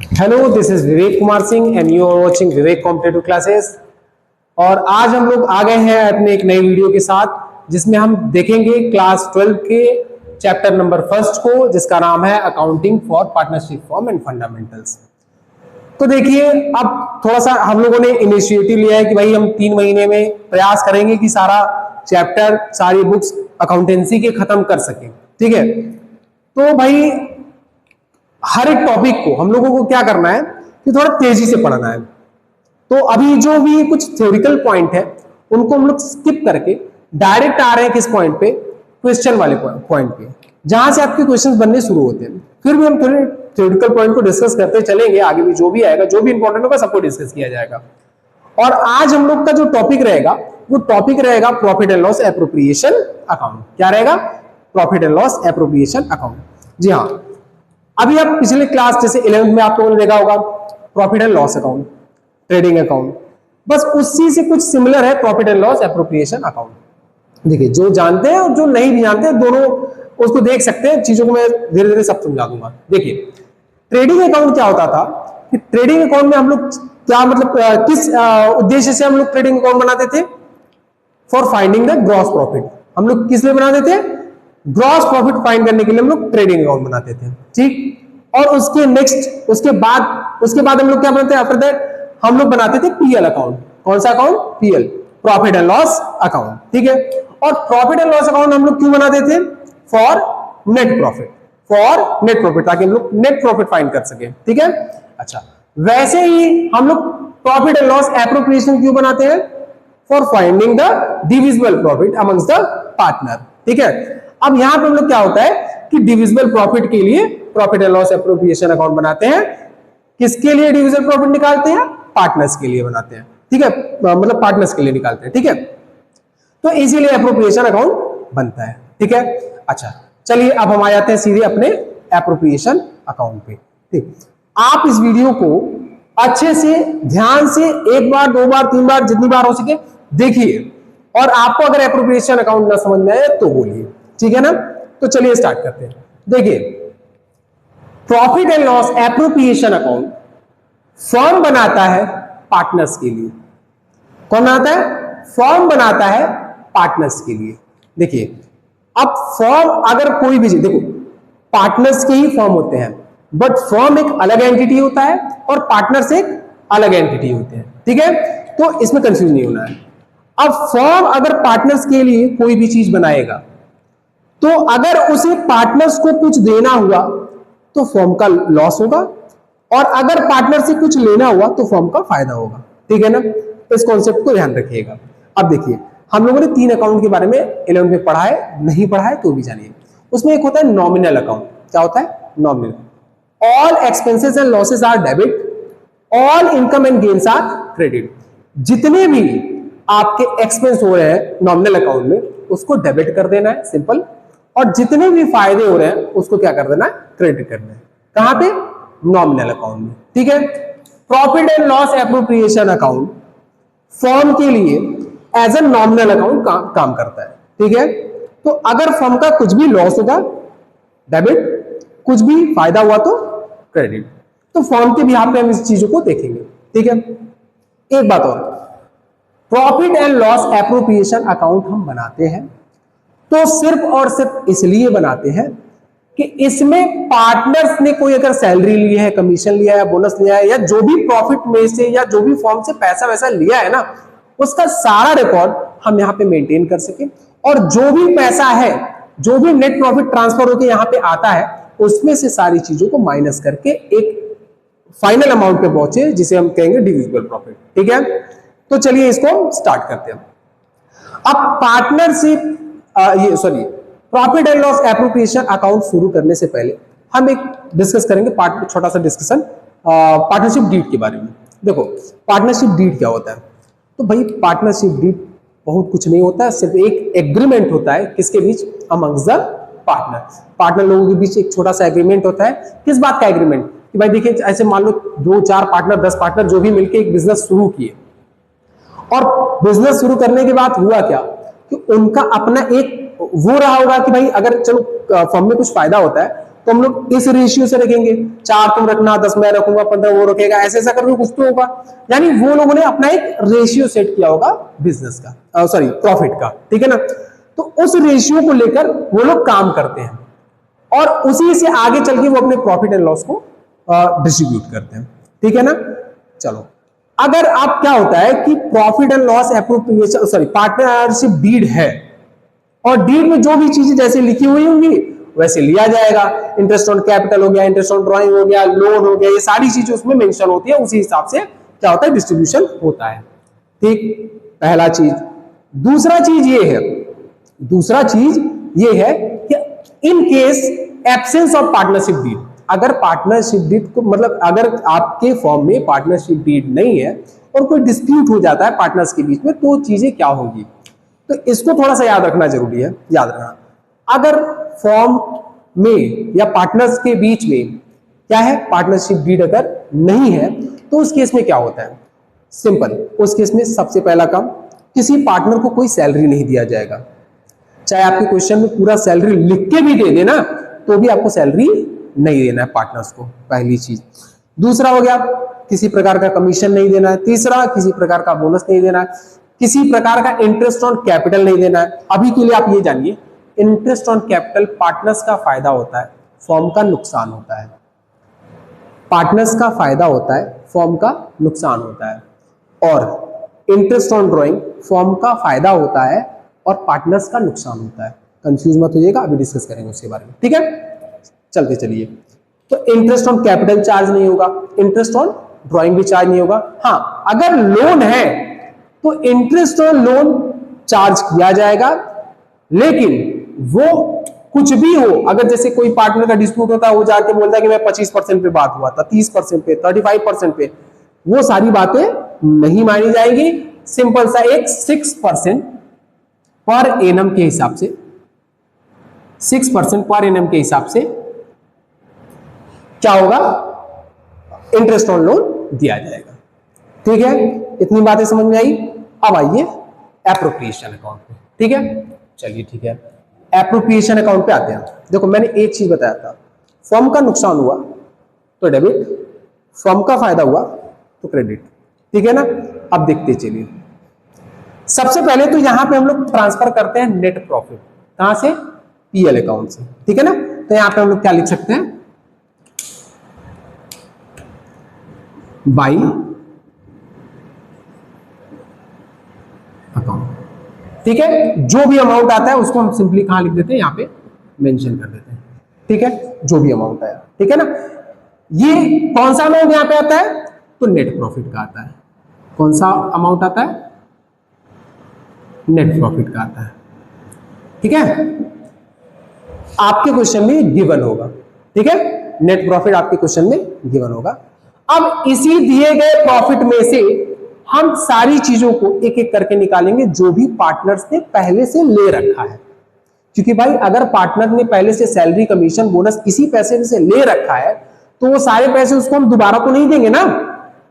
Hello, this is Vivek Kumar Singh and you are watching Vivek competitive classes. और आज हम लोग आ गए हैं अपने एक नई वीडियो के साथ जिसमें हम देखेंगे क्लास 12 के चैप्टर नंबर फर्स्ट को, जिसका नाम है accounting for partnership form and fundamentals. तो देखिए, अब थोड़ा सा हम लोगों ने इनिशिएटिव लिया है कि भाई हम 3 महीने में प्रयास करेंगे कि सारा चैप्टर, सारी बुक्स अकाउंटेंसी के खत्म कर सकें। ठीक है, तो भाई हर एक टॉपिक को हम लोगों को क्या करना है कि थोड़ा तेजी से पढ़ना है। तो अभी जो भी कुछ थ्योरिकल पॉइंट है उनको हम लोग स्किप करके डायरेक्ट आ रहे हैं किस पॉइंट पे, क्वेश्चन वाले पॉइंट पे, जहां से आपके क्वेश्चंस बनने शुरू होते हैं। फिर भी हम थोड़े थ्योरिकल पॉइंट को डिस्कस करते चलेंगे, आगे भी जो भी आएगा, जो भी इंपॉर्टेंट होगा सबको डिस्कस किया जाएगा। और आज हम लोग का जो टॉपिक रहेगा वो टॉपिक रहेगा profit and loss appropriation account. क्या रहेगा? Profit and loss appropriation account. जी हाँ, अभी आप पिछले क्लास जैसे 11th में आप लोगों ने देखा होगा profit and loss account, trading account, बस उसी से कुछ सिमिलर है profit and loss appropriation account. देखिए, जो जानते हैं और जो नहीं भी जानते हैं दोनों उसको देख सकते हैं। चीजों को मैं धीरे धीरे सब समझा दूंगा। देखिए, ट्रेडिंग अकाउंट क्या होता था कि ट्रेडिंग अकाउंट में हम लोग क्या मतलब किस उद्देश्य से हम लोग ट्रेडिंग अकाउंट बनाते थे? For finding the gross profit. हम लोग किस लिए बनाते थे? ग्रॉस प्रॉफिट फाइंड करने के लिए हम लोग ट्रेडिंग अकाउंट बनाते थे। ठीक, और उसके बाद हम लोग क्या बनाते हैं? आफ्टर दैट हम लोग बनाते थे पीएल अकाउंट। कौन सा account? PL, profit and loss account. ठीक है, और प्रॉफिट एंड लॉस अकाउंट हम लोग क्यों बनाते थे? फॉर नेट प्रॉफिट, ताकि हम लोग नेट प्रॉफिट फाइंड कर सके। ठीक है, अच्छा, वैसे ही हम लोग प्रॉफिट एंड लॉस एप्रोप्रिएशन क्यों बनाते हैं? For finding the divisible profit amongst the partner. ठीक है, अब यहां पे हम लोग क्या होता है कि डिविजिबल प्रॉफिट के लिए profit and loss appropriation account बनाते हैं। किसके लिए डिविजिबल प्रॉफिट निकालते हैं? पार्टनर्स के लिए बनाते हैं। ठीक है, मतलब पार्टनर्स के लिए निकालते हैं। ठीक है, तो इसीलिए एप्रोप्रिएशन अकाउंट बनता है। ठीक है, अच्छा, चलिए अब हम आ जाते हैं सीधे अपने एप्रोप्रिएशन अकाउंट पे। ठीक, आप इस वीडियो को अच्छे से ध्यान से 1 बार 2 बार 3 बार जितनी बार हो सके देखिए, और आपको अगर एप्रोप्रिएशन अकाउंट ना समझ में आए तो बोलिए। ठीक है ना, तो चलिए स्टार्ट करते हैं। देखिए, profit and loss appropriation account firm बनाता है पार्टनर्स के लिए। कौन बनाता है? फर्म बनाता है पार्टनर्स के लिए। देखिए, अब फर्म अगर कोई भी, देखो पार्टनर्स के ही फर्म होते हैं, बट फर्म एक अलग एंटिटी होता है और पार्टनर्स एक अलग एंटिटी होते हैं। ठीक है, तो इसमें कंफ्यूज नहीं होना है। अब फर्म अगर पार्टनर्स के लिए कोई भी चीज बनाएगा तो अगर उसे पार्टनर्स को कुछ देना हुआ तो फर्म का लॉस होगा, और अगर पार्टनर से कुछ लेना हुआ तो फर्म का फायदा होगा। ठीक है ना, इस कॉन्सेप्ट को ध्यान रखिएगा। अब देखिए, हम लोगों ने 3 अकाउंट के बारे में 11 में पढ़ा है, नहीं पढ़ा है तो भी जानिए। उसमें एक होता है नॉमिनल अकाउंट। क्या होता है? Nominal. All expenses and losses are debit, all income and gains are credit. जितने भी आपके एक्सपेंस हो रहे हैं नॉमिनल अकाउंट में उसको डेबिट कर देना है, सिंपल। और जितने भी फायदे हो रहे हैं उसको क्या कर देना है? क्रेडिट करना है। कहां पे? नॉमिनल अकाउंट में। ठीक है, profit and loss appropriation account firm के लिए एज ए नॉमिनल अकाउंट काम करता है। ठीक है, तो अगर फर्म का कुछ भी लॉस होगा डेबिट, कुछ भी फायदा हुआ तो क्रेडिट। तो फर्म के बिहाफ पे हम इस चीजों को देखेंगे। ठीक है, एक बात और, profit and loss appropriation account हम बनाते हैं तो सिर्फ और सिर्फ इसलिए बनाते हैं कि इसमें पार्टनर्स ने कोई अगर सैलरी ली है, कमीशन लिया है, बोनस लिया है, या जो भी प्रॉफिट में से या जो भी फॉर्म से पैसा वैसा लिया है ना, उसका सारा रिकॉर्ड हम यहां पे मेंटेन कर सके। और जो भी पैसा है, जो भी नेट प्रॉफिट ट्रांसफर होकर यहां पे आता है, उसमें से सारी चीजों को माइनस करके एक फाइनल अमाउंट पे पहुंचे जिसे हम कहेंगे डिविजिबल प्रॉफिट। ठीक है, तो चलिए इसको स्टार्ट करते हैं। अब partnership profit and loss appropriation account शुरू करने से पहले हम एक डिस्कस करेंगे छोटा सा डिस्कशन पार्टनरशिप डीड के बारे में। देखो, पार्टनरशिप डीड क्या होता है? तो भाई पार्टनरशिप डीड बहुत कुछ नहीं होता है, सिर्फ एक एग्रीमेंट होता है। किसके बीच? अमंग्स द पार्टनर लोगों के बीच एक छोटा सा एग्रीमेंट होता है। किस बात का एग्रीमेंट? कि भाई देखिए, ऐसे मान लो 2 4 पार्टनर 10 पार्टनर जो भी मिलकर एक बिजनेस शुरू किए, और बिजनेस शुरू करने के बाद हुआ क्या कि उनका अपना एक वो रहा होगा कि भाई अगर चलो फर्म में कुछ फायदा होता है तो हम लोग इस रेशियो से रखेंगे, 4 तुम रखना, 10 मैं रखूंगा, 15 वो रखेगा, ऐसे ऐसा करके कुछ तो होगा। यानी वो लोगों ने अपना एक रेशियो सेट किया होगा बिजनेस का, सॉरी प्रॉफिट का, ठीक है ना। तो उस रेशियो को लेकर वो लोग काम करते हैं और उसी से आगे चल के वो अपने प्रॉफिट एंड लॉस को डिस्ट्रीब्यूट करते हैं, ठीक है ना। चलो, अगर आप क्या होता है कि profit and loss appropriation, sorry partnership deed है और डीड में जो भी चीजें जैसे लिखी हुई होंगी वैसे लिया जाएगा। इंटरेस्ट ऑन कैपिटल हो गया, इंटरेस्ट ऑन ड्राइंग हो गया, लोन हो गया, ये सारी चीजें उसमें मेंशन होती है, उसी हिसाब से क्या होता है डिस्ट्रीब्यूशन होता है, ठीक। पहला चीज। दूसरा चीज ये है कि in case absence of partnership deed, अगर पार्टनरशिप डीड को मतलब अगर आपके फॉर्म में पार्टनरशिप डीड नहीं है और कोई डिस्प्यूट हो जाता है पार्टनर्स के बीच में, तो चीजें क्या होगी, तो इसको थोड़ा सा याद रखना जरूरी है। याद रखना, अगर फॉर्म में या पार्टनर्स के बीच में क्या है पार्टनरशिप डीड अगर नहीं है तो उस केस में क्या होता है, सिंपल, उस केस में सबसे पहला काम, किसी पार्टनर को कोई सैलरी नहीं दिया जाएगा। चाहे आपके क्वेश्चन में पूरा सैलरी लिख के भी दे देना तो भी आपको सैलरी नहीं देना है पार्टनर्स को, पहली चीज। दूसरा हो गया, किसी प्रकार का कमीशन नहीं देना है। तीसरा, किसी प्रकार का बोनस नहीं देना है। किसी प्रकार का इंटरेस्ट ऑन कैपिटल नहीं देना है। अभी के लिए आप ये जानिए, इंटरेस्ट ऑन कैपिटल पार्टनर्स का फायदा होता है, फॉर्म का नुकसान होता है। पार्टनर्स का फायदा होता है, फॉर्म का नुकसान होता है। और इंटरेस्ट ऑन ड्राइंग फॉर्म का फायदा होता है और पार्टनर्स का नुकसान होता है। कंफ्यूज मत होइएगा, अभी डिस्कस करेंगे उसके बारे में, ठीक है। चलते चलिए, तो इंटरेस्ट ऑन कैपिटल चार्ज नहीं होगा, इंटरेस्ट ऑन ड्राइंग भी चार्ज नहीं होगा। हाँ, अगर लोन है तो इंटरेस्ट ऑन लोन चार्ज किया जाएगा, लेकिन वो कुछ भी हो, अगर जैसे कोई पार्टनर का डिस्प्यूट होता है, वो जाके बोलता है कि मैं 25% पे बात हुआ था, 30% पे, 35% पे, वो सारी बातें नहीं मानी जाएंगी। सिंपल सा एक 6% पर एनम के हिसाब से, 6% पर एनम के हिसाब से क्या होगा, इंटरेस्ट ऑन लोन दिया जाएगा, ठीक है। इतनी बातें समझ में आई। अब आइए एप्रोप्रिएशन अकाउंट पे, ठीक है। चलिए ठीक है, एप्रोप्रिएशन अकाउंट पे आते हैं। देखो, मैंने एक चीज बताया था, फर्म का नुकसान हुआ तो डेबिट, फर्म का फायदा हुआ तो क्रेडिट, ठीक है ना। अब देखते चलिए, सबसे पहले तो यहां पे हम लोग ट्रांसफर करते हैं नेट प्रॉफिट, कहां से, पीएल अकाउंट से, ठीक है ना। तो यहां पे हम लोग क्या लिख सकते हैं, बाई अकाउंट, ठीक है। जो भी अमाउंट आता है उसको हम सिंपली कहां लिख देते हैं, यहां पे मेंशन कर देते हैं, ठीक है। जो भी अमाउंट आया, ठीक है ना। ये कौन सा अमाउंट यहां पे आता है, तो नेट प्रॉफिट का आता है। कौन सा अमाउंट आता है, नेट प्रॉफिट का आता है, ठीक है। आपके क्वेश्चन में गिवन होगा, ठीक है, नेट प्रॉफिट आपके क्वेश्चन में गिवन होगा। अब इसी दिए गए प्रॉफिट में से हम सारी चीजों को एक एक करके निकालेंगे जो भी पार्टनर्स ने पहले से ले रखा है, क्योंकि भाई अगर पार्टनर ने पहले से सैलरी, कमीशन, बोनस इसी पैसे से ले रखा है तो वो सारे पैसे उसको हम दोबारा तो नहीं देंगे ना,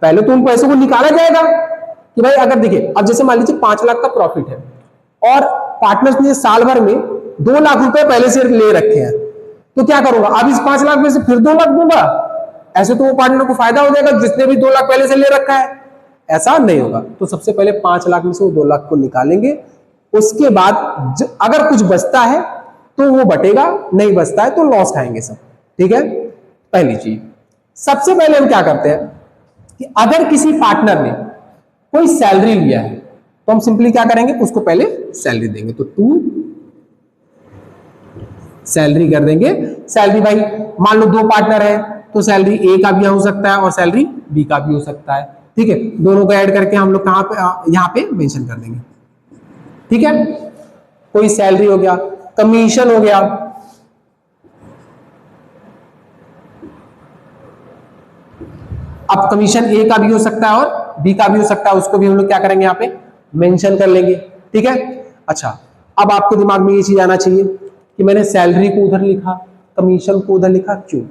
पहले तो उन पैसों को निकाला जाएगा कि भाई अगर देखिए, अब जैसे मान लीजिए 5 लाख का प्रॉफिट है और पार्टनर्स ने साल भर में 2 लाख रुपए पहले से ले रखे हैं, तो क्या करूंगा, अब इस 5 लाख में से फिर 2 लाख दूंगा, ऐसे तो वो पार्टनर को फायदा हो जाएगा जिसने भी 2 लाख पहले से ले रखा है, ऐसा नहीं होगा। तो सबसे पहले 5 लाख में से वो 2 लाख को निकालेंगे, उसके बाद अगर कुछ बचता है तो वो बटेगा, नहीं बचता है तो लॉस खाएंगे सब, ठीक है। पहली चीज, सबसे पहले हम क्या करते हैं कि अगर किसी पार्टनर ने कोई सैलरी लिया है तो हम सिंपली क्या करेंगे, उसको पहले सैलरी देंगे, तो 2 सैलरी कर देंगे। सैलरी भाई मान लो 2 पार्टनर है तो सैलरी ए का भी हो सकता है और सैलरी बी का भी हो सकता है, ठीक है। दोनों को ऐड करके हम लोग कहां पे, यहां पे मेंशन कर देंगे, ठीक है। कोई सैलरी हो गया, कमीशन हो गया, अब कमीशन ए का भी हो सकता है और बी का भी हो सकता है, उसको भी हम लोग क्या करेंगे, यहां पे मेंशन कर लेंगे, ठीक है। अच्छा, अब आपके दिमाग में ये चीज आना चाहिए कि मैंने सैलरी को उधर लिखा, कमीशन को उधर लिखा, क्यों।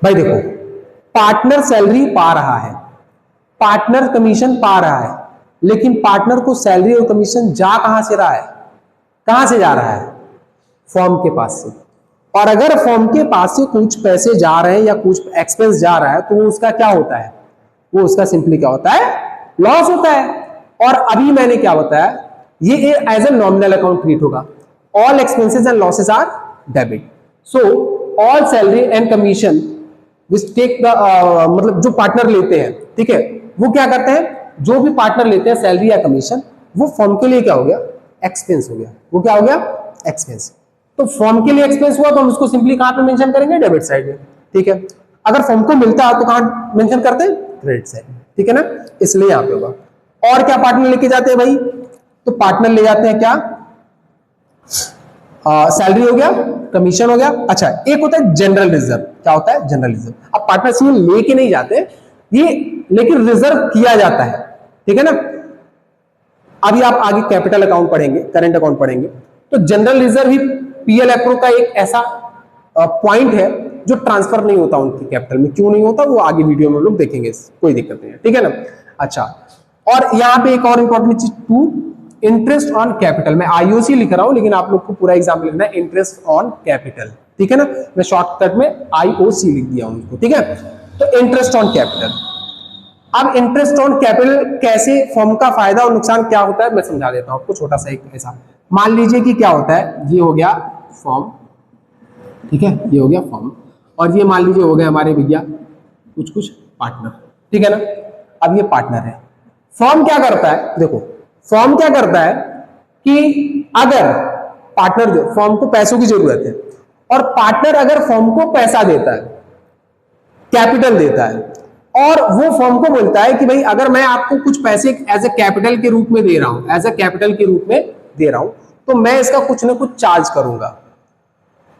भाई देखो, पार्टनर सैलरी पा रहा है, पार्टनर कमीशन पा रहा है, लेकिन पार्टनर को सैलरी और कमीशन जा कहां से रहा है, कहां से जा रहा है, फॉर्म के पास से, और अगर फर्म के पास से कुछ पैसे जा रहे हैं या कुछ एक्सपेंस जा रहा है तो वो उसका क्या होता है, वो उसका सिंपली क्या होता है, लॉस होता है। और अभी मैंने क्या बताया, ये as a nominal account treat होगा। All expenses and losses are debit, so all salary and commission which take the मतलब जो पार्टनर लेते हैं, ठीक है, वो क्या करते हैं, जो भी पार्टनर लेते हैं सैलरी या कमीशन, वो फर्म के लिए क्या हो गया, एक्सपेंस हो गया। वो क्या हो गया, एक्सपेंस। तो फर्म के लिए एक्सपेंस हुआ तो हम उसको सिंपली कहां पे मेंशन करेंगे, डेबिट साइड में, ठीक है। अगर फर्म को मिलता है तो कहां मेंशन करते हैं, क्रेडिट साइड में, ठीक है ना, इसलिए यहां पे होगा। और क्या पार्टनर लेके जाते हैं भाई, तो पार्टनर ले जाते हैं क्या, सैलरी हो गया, कमीशन हो गया। अच्छा, एक होता है जनरल रिजर्व। क्या होता है, जनरल रिजर्व। अब पार्टनर में लेके नहीं जाते ये, लेकिन रिजर्व किया जाता है, ठीक है ना। अभी आप आगे कैपिटल अकाउंट पढ़ेंगे, करंट अकाउंट पढ़ेंगे, तो जनरल रिजर्व ही पीएल एप्रो का एक ऐसा पॉइंट है जो ट्रांसफर नहीं होता उनकी कैपिटल में। क्यों नहीं होता, वो आगे वीडियो में हम लोग देखेंगे, कोई दिक्कत नहीं है, ठीक है ना। अच्छा, और यहां पे एक और इंपॉर्टेंट चीज, टू इंटरेस्ट ऑन कैपिटल। मैं आईओसी लिख रहा हूं लेकिन आप लोग को पूरा एग्जाम लिखना है इंटरेस्ट ऑन कैपिटल, ठीक है ना। मैं शॉर्टकट में आईओसी लिख दिया उनको, ठीक है। तो इंटरेस्ट ऑन कैपिटल। अब इंटरेस्ट ऑन कैपिटल कैसे, फर्म का फायदा और नुकसान क्या होता है, मैं समझा देता हूं आपको छोटा सा एक ऐसा। मान लीजिए कि क्या होता है, ये हो गया फर्म, ठीक है, ये हो गया फर्म, और ये मान लीजिए हो गए हमारे भैया कुछ पार्टनर, ठीक है ना। अब ये पार्टनर है, फर्म क्या करता है, देखो फर्म क्या करता है कि अगर पार्टनर, जो फर्म को पैसों की जरूरत है और पार्टनर अगर फर्म को पैसा देता है, कैपिटल देता है, और वो फर्म को बोलता है कि भाई अगर मैं आपको कुछ पैसे एज ए कैपिटल के रूप में दे रहा हूं, एज ए कैपिटल के रूप में दे रहा हूं, तो मैं इसका कुछ ना कुछ चार्ज करूंगा,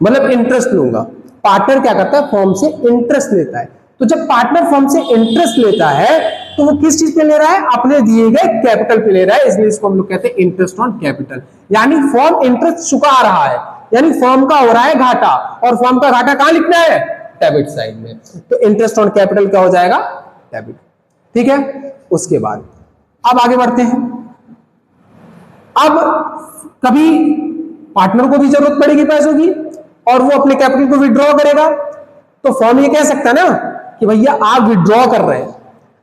मतलब इंटरेस्ट लूंगा। पार्टनर क्या करता है, फर्म से इंटरेस्ट लेता है। तो जब पार्टनर फर्म से इंटरेस्ट लेता है तो वो किस चीज पे ले रहा है, अपने दिए गए कैपिटल पे ले रहा है, इसलिए इसको हम लोग कहते हैं इंटरेस्ट ऑन कैपिटल। यानी फर्म इंटरेस्ट चुका रहा है, यानी फर्म का हो रहा है घाटा, और फर्म का घाटा कहां लिखना है, डेबिट साइड में। तो इंटरेस्ट ऑन कैपिटल क्या हो जाएगा, डेबिट, ठीक है। उसके बाद अब आगे बढ़ते हैं। अब कभी पार्टनर को भी जरूरत पड़ेगी पैसों की और वो अपने कैपिटल को विड्रॉ करेगा, तो फर्म ये कह सकता है ना कि भैया आप विड्रॉ कर रहे हैं,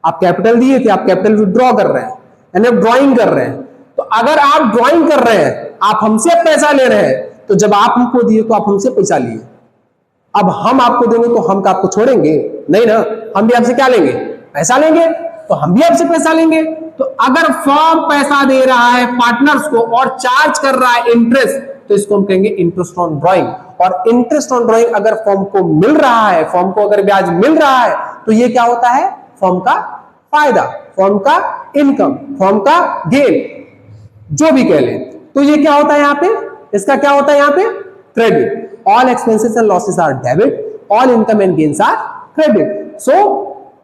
आप कैपिटल दिए थे, आप कैपिटल विड्रॉ कर रहे हैं, यानी आप ड्रॉइंग कर रहे हैं। तो अगर आप ड्रॉइंग कर रहे हैं, आप हमसे पैसा ले रहे हैं, तो जब आप हमको दिए तो आप हमसे पैसा लिए, अब हम आपको देंगे तो हम आपको छोड़ेंगे नहीं ना, हम भी आपसे क्या लेंगे, पैसा लेंगे, तो हम भी आपसे पैसा लेंगे। तो अगर फर्म पैसा दे रहा है पार्टनर्स को और चार्ज कर रहा है इंटरेस्ट, तो इसको हम कहेंगे इंटरेस्ट ऑन ड्रॉइंग। और इंटरेस्ट ऑन ड्रॉइंग अगर फर्म को मिल रहा है, फर्म को अगर ब्याज मिल रहा है, तो ये क्या होता है, फर्म का फायदा, फर्म का इनकम, फर्म का गेन, जो भी कह लें। तो ये क्या होता है यहां पे, इसका क्या होता है यहां पे, credit. All expenses and losses are debit, all income and gains are credit. So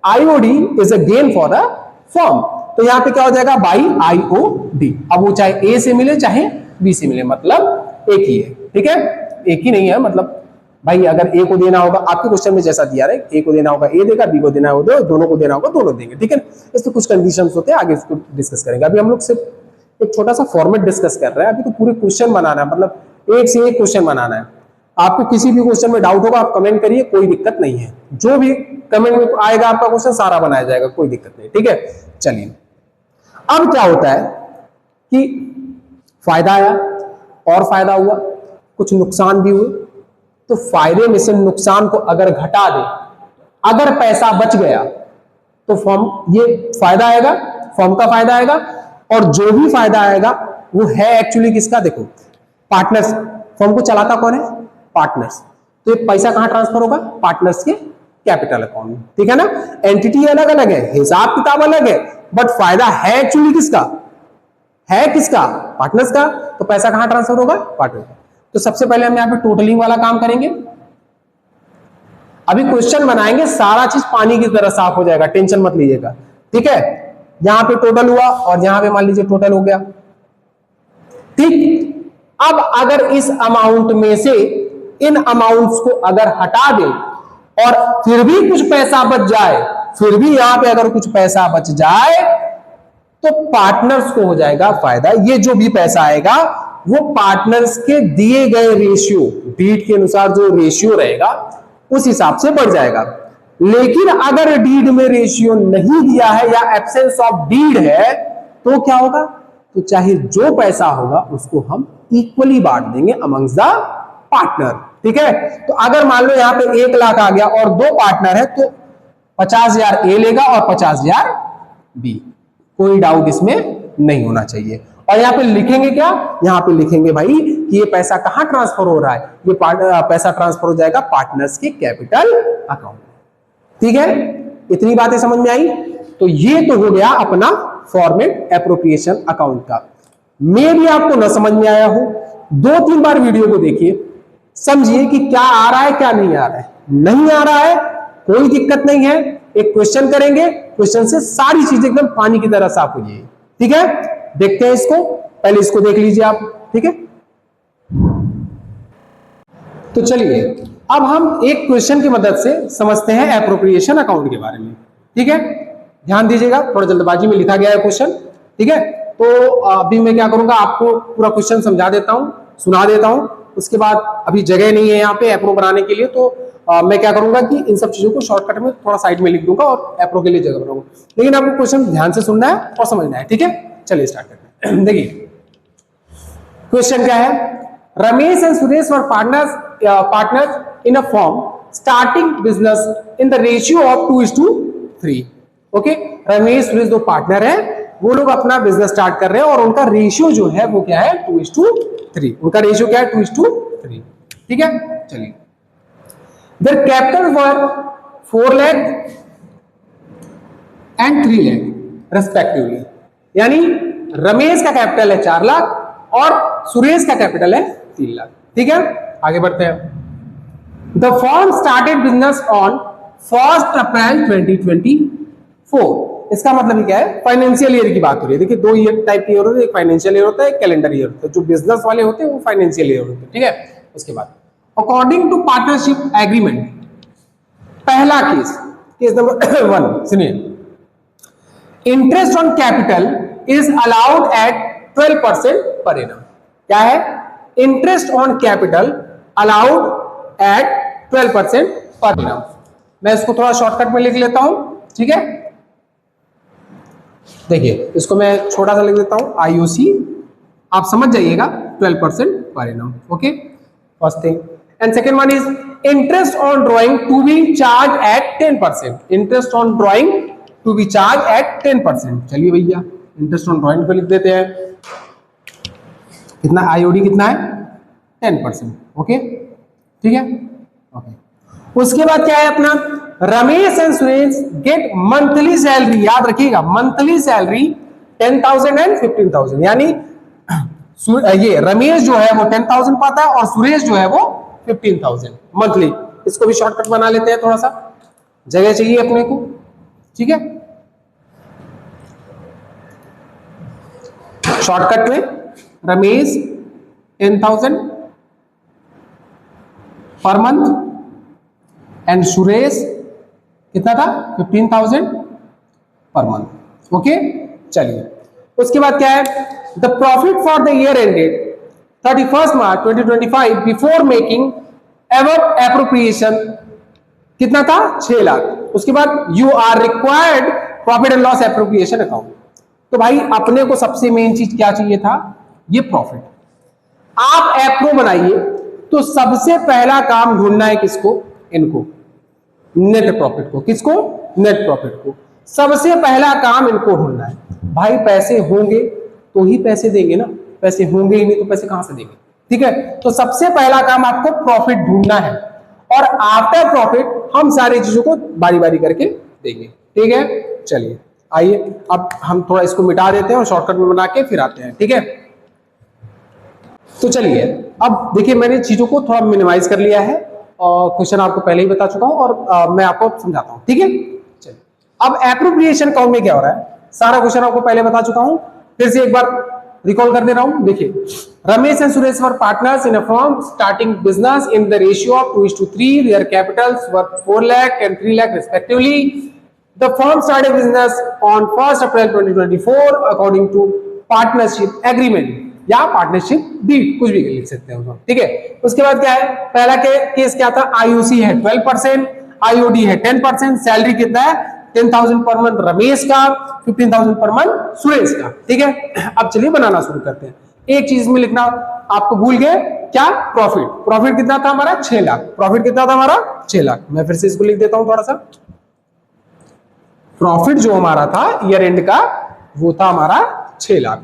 IOD is a gain for a firm. तो यहां पे क्या हो जाएगा, बाई आईओडी। अब वो चाहे ए से मिले चाहे बी से मिले, मतलब एक ही है, ठीक है, एक ही नहीं है। मतलब भाई अगर ए को देना होगा, आपके क्वेश्चन में जैसा दिया रहे, ए को देना होगा ए देगा, बी को देना होगा दोनों को देना होगा दोनों देंगे, ठीक है। इसमें कुछ कंडीशंस होते हैं, आगे इसको डिस्कस करेंगे। अभी हम लोग सिर्फ एक छोटा सा फॉर्मेट डिस्कस कर रहे हैं, अभी तो पूरे क्वेश्चन बनाना है, मतलब एक से एक क्वेश्चन बनाना है। आपको किसी भी क्वेश्चन में डाउट होगा आप कमेंट करिए, कोई दिक्कत नहीं है, जो भी कमेंट में आएगा आपका क्वेश्चन सारा बनाया जाएगा, कोई दिक्कत नहीं, ठीक है। चलिए, अब क्या होता है कि फायदा आया और फायदा हुआ, कुछ नुकसान भी हुए। तो फायदे में से नुकसान को अगर घटा दे, अगर पैसा बच गया तो फर्म, ये फायदा आएगा, फर्म का फायदा आएगा। और जो भी फायदा आएगा वो है एक्चुअली किसका, देखो पार्टनर्स, फर्म को चलाता कौन है, पार्टनर्स। तो ये पैसा कहां ट्रांसफर होगा, पार्टनर्स के कैपिटल अकाउंट में, ठीक है ना। एंटिटी अलग अलग है, हिसाब किताब अलग है, बट फायदा है एक्चुअली किसका, है किसका, पार्टनर्स का। तो पैसा कहां ट्रांसफर होगा, पार्टनर का। तो सबसे पहले हम यहां पे टोटलिंग वाला काम करेंगे। अभी क्वेश्चन बनाएंगे, सारा चीज पानी की तरह साफ हो जाएगा, टेंशन मत लीजिएगा, ठीक है। यहां पे टोटल हुआ और यहां पे मान लीजिए टोटल हो गया, ठीक। अब अगर इस अमाउंट में से इन अमाउंट्स को अगर हटा दें और फिर भी कुछ पैसा बच जाए, फिर भी यहां पे अगर कुछ पैसा बच जाए, तो पार्टनर्स को हो जाएगा फायदा। ये जो भी पैसा आएगा वो पार्टनर्स के दिए गए रेशियो, डीड के अनुसार जो रेशियो रहेगा उस हिसाब से बढ़ जाएगा। लेकिन अगर डीड में रेशियो नहीं दिया है या एब्सेंस ऑफ डीड है तो क्या होगा, तो चाहे जो पैसा होगा उसको हम इक्वली बांट देंगे अमंग्स द पार्टनर। ठीक है, तो अगर मान लो यहाँ पे 1 लाख आ गया और 2 पार्टनर है तो 50,000 ए लेगा और 50,000 बी, कोई डाउट इसमें नहीं होना चाहिए। और यहाँ पे लिखेंगे क्या, यहाँ पे लिखेंगे भाई कि ये पैसा कहां ट्रांसफर हो रहा है, ये पैसा ट्रांसफर हो जाएगा पार्टनर्स के कैपिटल अकाउंट। ठीक है, इतनी बातें समझ में आई। तो ये तो हो गया अपना फॉर्मेट एप्रोप्रिएशन अकाउंट का। मे भी आपको न समझ में आया हो, 2-3 बार वीडियो को देखिए, समझिए कि क्या आ रहा है क्या नहीं आ रहा है। नहीं आ रहा है कोई दिक्कत नहीं है, एक क्वेश्चन करेंगे, क्वेश्चन से सारी चीजें एकदम पानी की तरह साफ हो जाएगी। ठीक है, देखते हैं इसको, पहले इसको देख लीजिए आप। ठीक है, तो चलिए अब हम एक क्वेश्चन की मदद से समझते हैं एप्रोप्रिएशन अकाउंट के बारे में। ठीक है, ध्यान दीजिएगा, थोड़ा जल्दबाजी में लिखा गया है क्वेश्चन। ठीक है, तो अभी मैं क्या करूंगा, आपको पूरा क्वेश्चन समझा देता हूं, सुना देता हूं, उसके बाद अभी जगह नहीं है यहाँ पे एप्रो बनाने के लिए, तो मैं क्या करूंगा कि इन सब चीजों को शॉर्टकट में थोड़ा साइड में लिख दूंगा और एप्रो के लिए जगह बनाऊंगा। लेकिन आपको क्वेश्चन ध्यान से सुनना है और समझना है। ठीक है, चलिए स्टार्ट करते हैं। देखिए क्वेश्चन क्या है, Ramesh and Suresh were partners in a form starting business in the ratio of 2:3। Okay, Ramesh Suresh 2 partner है, वो लोग अपना बिजनेस स्टार्ट कर रहे हैं और उनका रेशियो जो है वो क्या है 2:3। उनका रेशियो क्या है 2:3। ठीक है, चलिए their capital were 4 lakh and 3 lakh respectively। यानी रमेश का कैपिटल है 4 लाख और सुरेश का कैपिटल है 3 लाख। ठीक है, आगे बढ़ते हैं। The firm started business on 1 April 2024। इसका मतलब क्या है, फाइनेंशियल ईयर की बात हो रही है। देखिए 2 ईयर टाइप के ईयर होते हैं, एक फाइनेंशियल ईयर होता है, एक कैलेंडर ईयर होता है। जो बिजनेस वाले होते हैं वो फाइनेंशियल ईयर होते हैं। ठीक है, उसके बाद अकॉर्डिंग टू पार्टनरशिप एग्रीमेंट, पहला केस नंबर 1 सुनिए, interest on capital is allowed at 12% per annum. क्या है, interest on capital allowed at 12% per annum. मैं इसको थोड़ा शॉर्टकट में लिख लेता हूं। ठीक है, देखिए इसको मैं छोटा सा लिख देता हूं, IOC, आप समझ जाइएगा 12% per annum. Okay, first thing. And second one is interest on drawing to be charged at 10%। interest on drawing to be charged at 10%। चलिए भैया इंटरेस्ट ऑन ड्राइंग को लिख देते हैं, कितना IOD कितना है 10%। ओके, ठीक है, ओके। उसके बाद क्या है अपना, Ramesh and Suresh get monthly salary, याद रखिएगा मंथली सैलरी 10,000 एंड 15,000। यानी ये रमेश जो है वो 10,000 पाता है और सुरेश जो है वो 15,000 मंथली। इसको भी शॉर्टकट बना लेते हैं, थोड़ा सा जगह चाहिए अपने को। ठीक है, शॉर्टकट में Ramesh 10,000 per month and Suresh कितना था 15,000 पर मंथ। ओके, चलिए उसके बाद क्या है, the profit for the year ended 31 March 2025 before making ever appropriation कितना था 6 लाख। उसके बाद you are required profit and loss appropriation account. तो भाई अपने को सबसे मेन चीज क्या चाहिए था, ये प्रॉफिट। आप एप्रो बनाइए तो सबसे पहला काम ढूंढना है किसको, इनको, नेट प्रॉफिट को। किसको, नेट प्रॉफिट को। सबसे पहला काम इनको ढूंढना है। भाई पैसे होंगे तो ही पैसे देंगे ना, पैसे होंगे ही नहीं तो पैसे कहां से देंगे। ठीक है, तो सबसे पहला काम आपको प्रॉफिट ढूंढना है और आफ्टर प्रॉफिट हम सारी चीजों को बारी बारी करके देंगे। ठीक है, चलिए आइए अब हम थोड़ा इसको मिटा देते हैं और शॉर्टकट में बना के फिर आते हैं। ठीक है, तो चलिए अब देखिए मैंने चीजों को थोड़ा मिनिमाइज कर लिया है और क्वेश्चन आपको पहले ही बता चुका हूं और मैं आपको समझाता हूं। ठीक है, चलिए अब एप्रोप्रिएशन अकाउंट में क्या हो रहा है, सारा क्वेश्चन आपको पहले बता चुका हूं, फिर से एक बार रिकॉल कर दे रहा हूं। देखिए Ramesh and Suresh were partners in a firm starting business in the ratio of 2:3। Their capitals were 4 lakh and 3 lakh respectively. The firm started business on 1 April 2024 according to partnership agreement. या पार्टनरशिप डीड, कुछ भी लिख सकते हैं उसको, ठीक है। उसके बाद क्या है, पहला केस क्या था, आईओसी है 12%, आईओडी है 10%, सैलरी कितना है 10,000 पर मंथ रमेश का, 15,000 पर मंथ सुरेश का, ठीक है। अब चलिए बनाना शुरू करते हैं। एक चीज में लिखना आपको भूल गए, क्या, प्रॉफिट। प्रॉफिट कितना था हमारा 6 लाख, प्रॉफिट कितना था हमारा 6 लाख। मैं फिर से इसको लिख देता हूं थोड़ा सा। प्रॉफिट जो हमारा था ईयर एंड का वो था हमारा 6 लाख,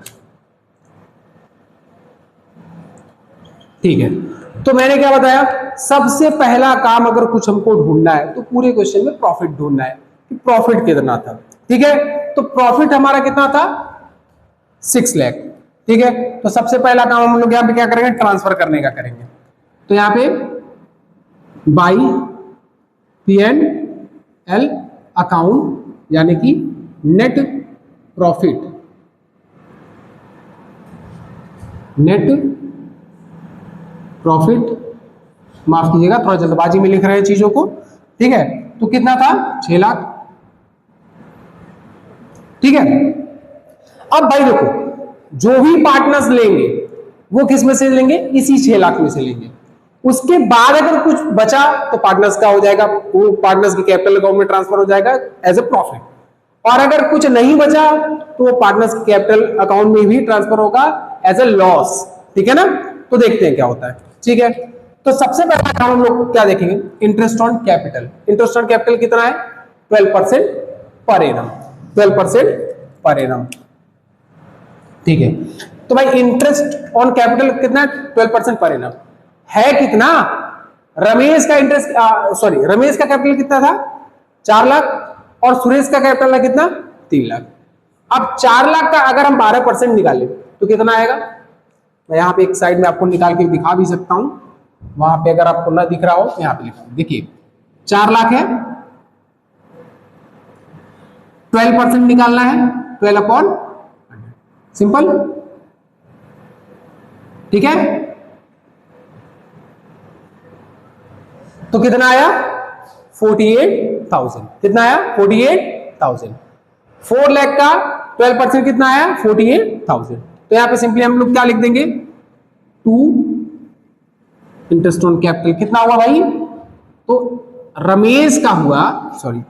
ठीक है। तो मैंने क्या बताया, सबसे पहला काम अगर कुछ हमको ढूंढना है तो पूरे क्वेश्चन में प्रॉफिट ढूंढना है कि प्रॉफिट कितना था, ठीक है। तो प्रॉफिट हमारा कितना था 6 लाख, ठीक है। तो सबसे पहला काम हम लोग यहाँ पे क्या करेंगे, ट्रांसफर करने का करेंगे। तो यहाँ पे बाई P&L अकाउंट यानी कि नेट प्रॉफिट, नेट प्रॉफिट, माफ कीजिएगा थोड़ा जल्दबाजी में लिख रहे हैं चीजों को, ठीक है। तो कितना था 6 लाख, ठीक है। अब भाई देखो, जो भी पार्टनर्स लेंगे वो किस में से लेंगे, इसी 6 लाख में से लेंगे। उसके बाद अगर कुछ बचा तो पार्टनर्स का हो जाएगा, वो पार्टनर्स के कैपिटल अकाउंट में ट्रांसफर हो जाएगा एज ए प्रॉफिट, और अगर कुछ नहीं बचा तो वो पार्टनर्स के कैपिटल अकाउंट में भी ट्रांसफर होगा एज ए लॉस, ठीक है ना। तो देखते हैं क्या होता है, ठीक है। तो सबसे पहला काम हम लोग क्या देखेंगे, interest on capital. Interest on capital कितना है 12% पर एनम, 12% पर एनम, ठीक है। तो भाई इंटरेस्ट ऑन कैपिटल कितना है 12% पर एनम है कितना, रमेश का इंटरेस्ट सॉरी रमेश का कैपिटल कितना था 4 लाख और सुरेश का कैपिटल है कितना 3 लाख। अब 4 लाख का अगर हम 12% निकालें तो कितना आएगा, मैं यहाँ पे एक साइड में आपको निकाल के दिखा भी सकता हूं, वहां पे अगर आपको ना दिख रहा हो तो यहाँ पे लिखा, देखिए 4 लाख है, 12% निकालना है 12/100, सिंपल, ठीक है। तो कितना आया 48,000, कितना आया 48,000। 4 लाख का 12% कितना आया 48,000। तो यहां पे सिंपली हम लोग क्या लिख देंगे 2 इंटरेस्ट ऑन कैपिटल कितना हुआ भाई, तो रमेश का हुआ, सॉरी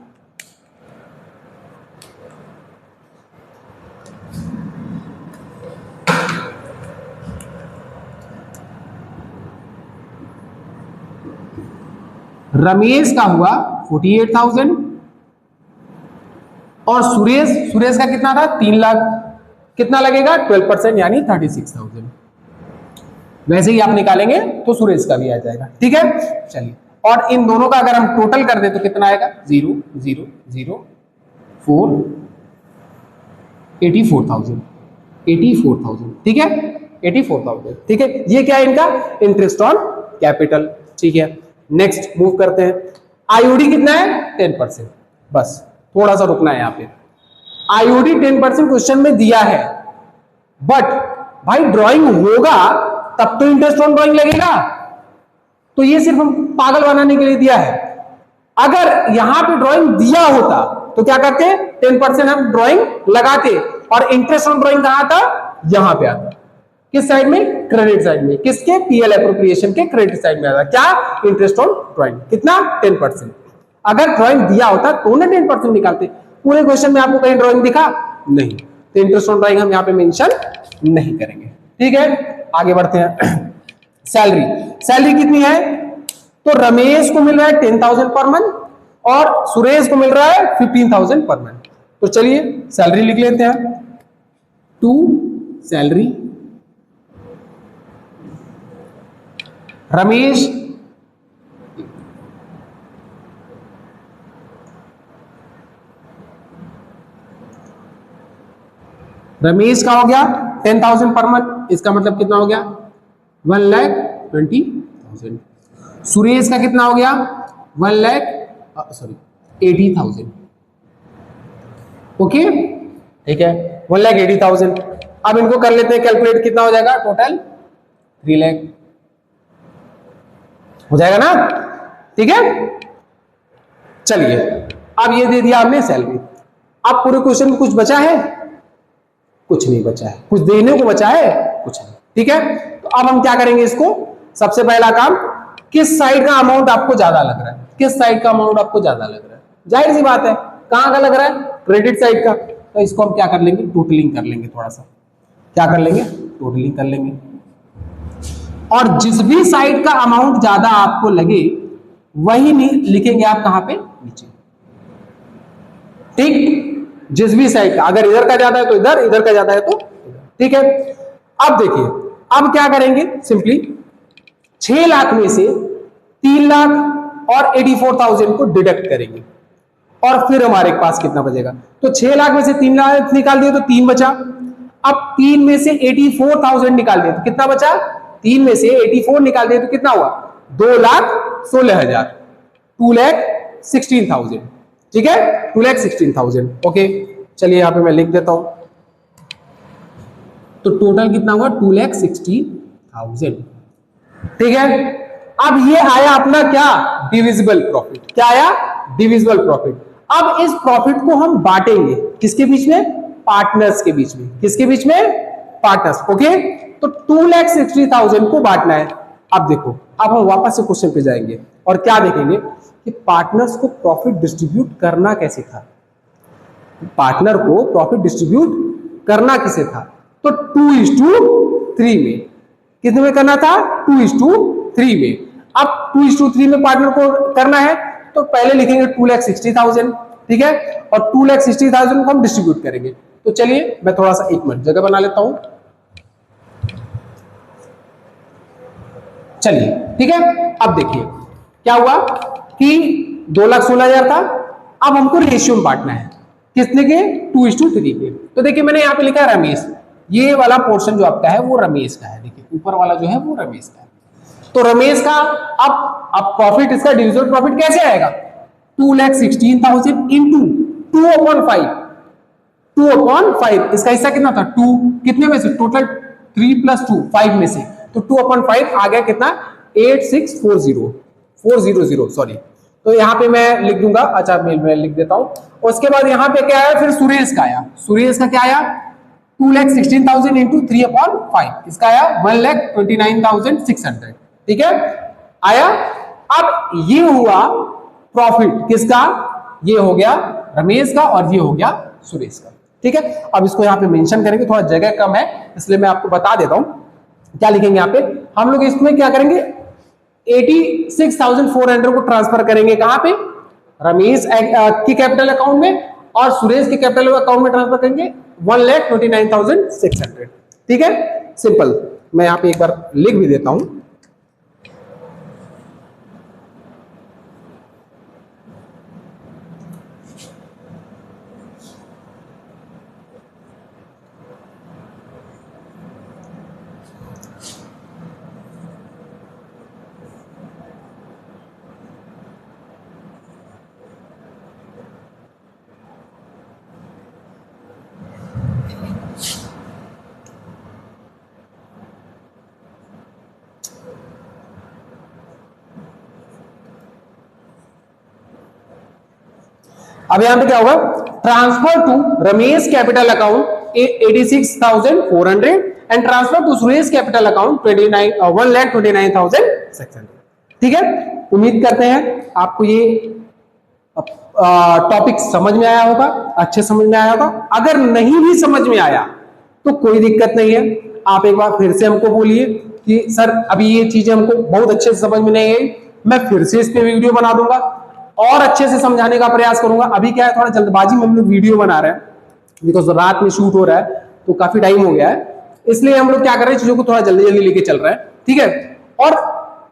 रमेश का हुआ 48,000 और सुरेश का कितना था 3 लाख, कितना लगेगा 12% यानी 36,000। वैसे ही आप निकालेंगे तो सुरेश का भी आ जाएगा, ठीक है। चलिए, और इन दोनों का अगर हम टोटल कर दे तो कितना आएगा 0 0 0 4 84,000, 84,000, ठीक है 84,000, ठीक है। ये क्या है इनका इंटरेस्ट ऑन कैपिटल, ठीक है। नेक्स्ट मूव करते हैं, आईओडी कितना है 10%, बस थोड़ा सा रुकना है यहाँ पे। आईओडी 10% क्वेश्चन में दिया है, बट भाई ड्राइंग होगा तब तो इंटरेस्ट ऑन ड्राइंग लगेगा, तो ये सिर्फ हम पागल बनाने के लिए दिया है। अगर यहां पे ड्राइंग दिया होता तो क्या करते 10% हम ड्राइंग लगाते और इंटरेस्ट ऑन ड्राइंग कहां था, यहां पे आता, किस साइड में, क्रेडिट साइड में, किसके पीएल एप्रोप्रिएशन के क्रेडिट साइड में आता, क्या इंटरेस्ट ऑन ड्राइंग, कितना 10%। अगर ड्राइंग दिया होता तो ना 10% निकालते, पूरे क्वेश्चन में आपको कहीं ड्राइंग दिखा नहीं, तो इंटरेस्ट ऑन ड्राइंग हम यहाँ पे मेंशन नहीं करेंगे, ठीक है। आगे बढ़ते हैं, सैलरी, सैलरी कितनी है, तो रमेश को मिल रहा है 10,000 पर मंथ और सुरेश को मिल रहा है 15,000 पर मंथ। तो चलिए सैलरी लिख लेते हैं, टू सैलरी रमेश का हो गया 10,000 पर मंथ, इसका मतलब कितना हो गया 1,20,000। सुरेश का कितना हो गया 1,80,000, ओके, ठीक है 1,80,000। अब इनको कर लेते हैं कैलकुलेट, कितना हो जाएगा टोटल 3 लाख हो जाएगा ना, ठीक है। चलिए अब ये दे दिया हमने सैलरी, अब पूरे क्वेश्चन में कुछ बचा है, कुछ नहीं बचा है, कुछ देने को बचा है कुछ नहीं, ठीक है, तो अब हम क्या करेंगे इसको, सबसे पहला काम, किस साइड का अमाउंट आपको ज्यादा लग रहा है, किस साइड का अमाउंट आपको ज्यादा लग रहा है, जाहिर सी बात है कहां का लग रहा है, क्रेडिट साइड का। तो इसको हम क्या कर लेंगे, टोटलिंग कर लेंगे, थोड़ा सा क्या कर लेंगे, टोटलिंग कर लेंगे। और जिस भी साइड का अमाउंट ज्यादा आपको लगे वही लिखेंगे आप कहां पे, नीचे, ठीक, जिस भी साइड का, अगर इधर का ज्यादा है तो इधर, इधर का ज्यादा है तो इधर, ठीक है। अब देखिए, अब क्या करेंगे, सिंपली 6 लाख में से 3 लाख और 84,000 को डिडक्ट करेंगे और फिर हमारे पास कितना बचेगा, तो 6 लाख में से 3 लाख निकाल दिए तो 3 बचा। अब 3 में से 84,000 निकाल दिए तो कितना बचा, 3 में से 84 निकाल दिए तो कितना हुआ, 2,16,000, 2,16,000, ठीक है, 2,16,000। ओके, चलिए यहां पे मैं लिख देता हूं, तो टोटल कितना हुआ, 2,16,000, ठीक है। अब ये आया अपना क्या, डिविजिबल प्रॉफिट, क्या आया, डिविजिबल प्रॉफिट। अब इस प्रॉफिट को हम बांटेंगे किसके बीच में, पार्टनर्स के बीच में, किसके बीच में, पार्टनर्स। ओके, तो 2,60,000 को बांटना है। अब देखो, अब हम वापस से क्वेश्चन पे जाएंगे और क्या देखेंगे कि पार्टनर्स को प्रॉफिट डिस्ट्रीब्यूट करना कैसे था, पार्टनर को प्रॉफिट डिस्ट्रीब्यूट करना किसे था, तो 2:3 में, कितने में करना था, 2:3 में। अब 2:3 में पार्टनर को करना है तो पहले लिखेंगे 2,60,000, ठीक है, और 2,60,000 को हम डिस्ट्रीब्यूट करेंगे। तो चलिए मैं थोड़ा सा 1 मिनट जगह बना लेता हूं, चलिए, ठीक है। अब देखिए क्या हुआ कि 2,16,000 था, अब हमको रेशियो में बांटना है, कितने के, 2:3 के। तो देखिए मैंने यहाँ पे लिखा है रमेश, ये वाला पोर्शन जो आपका है वो रमेश का है, देखिए ऊपर वाला जो है वो रमेश का है। तो रमेश का अब प्रॉफिट, इसका डिविजिबल प्रॉफिट कैसे आएगा, 2,16,000 इंटू 2/5, 2/5, इसका हिस्सा कितना था, 2, कितने में से, टोटल 3 + 2, 5 में से, तो 2/5 आ गया कितना, 8640 सॉरी। तो यहाँ पे मैं लिख दूंगा, अच्छा मैं लिख देता हूं। उसके बाद यहाँ पे क्या आया, फिर सुरेश का आया, सुरेश का क्या आया, 2,16,000 इंटू 3/5, इसका आया 1,29,600, ठीक है, आया। अब ये हुआ प्रॉफिट किसका, ये हो गया रमेश का और ये हो गया सुरेश का, ठीक है। अब इसको यहाँ पे मेंशन करेंगे, थोड़ा जगह कम है इसलिए मैं आपको बता देता हूं क्या लिखेंगे। यहाँ पे हम लोग इसमें क्या करेंगे, 86,400 को ट्रांसफर करेंगे कहां पे, रमेश की कैपिटल अकाउंट में, और सुरेश के कैपिटल अकाउंट में ट्रांसफर करेंगे 1,29,600, ठीक है, सिंपल। मैं यहाँ पे एक बार लिख भी देता हूं, अब यहां पे क्या होगा, transfer to Ramesh capital account 86,400 and transfer to Suresh capital account 1,29,600, ठीक है। उम्मीद करते हैं आपको ये टॉपिक समझ में आया होगा, अच्छे समझ में आया होगा। अगर नहीं भी समझ में आया तो कोई दिक्कत नहीं है, आप एक बार फिर से हमको बोलिए कि सर अभी ये चीजें हमको बहुत अच्छे से समझ में नहीं आई, मैं फिर से इस पे वीडियो बना दूंगा और अच्छे से समझाने का प्रयास करूंगा। अभी क्या है, थोड़ा जल्दबाजी में हम लोग वीडियो बना रहे हैं बिकॉज रात में शूट हो रहा है तो काफी टाइम हो गया है, इसलिए हम लोग क्या कर रहे हैं, चीजों को थोड़ा जल्दी जल्दी लेके चल रहे हैं, ठीक है। और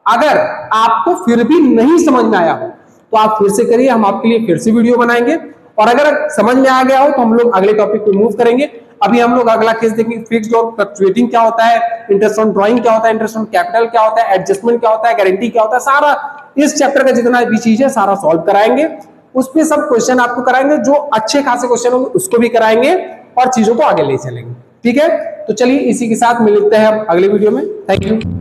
अगर आपको फिर भी नहीं समझ में आया हो तो आप फिर से करिए, हम आपके लिए फिर से वीडियो बनाएंगे। और अगर समझ में आ गया हो तो हम लोग अगले टॉपिक पे मूव करेंगे। अभी हम लोग अगला केस देखेंगे, फिक्स्ड और फ्लक्चुएटिंग क्या होता है, इंटरेस्ट ऑन ड्राइंग क्या होता है, इंटरेस्ट ऑन कैपिटल क्या होता है, एडजस्टमेंट क्या होता है, गारंटी क्या होता है, सारा इस चैप्टर का जितना भी चीज है सारा सॉल्व कराएंगे। उस पे सब क्वेश्चन आपको कराएंगे, जो अच्छे खासे क्वेश्चन होंगे उसको भी कराएंगे और चीजों को आगे ले चलेंगे, ठीक है। तो चलिए इसी के साथ मिलते हैं अगले वीडियो में। Thank you.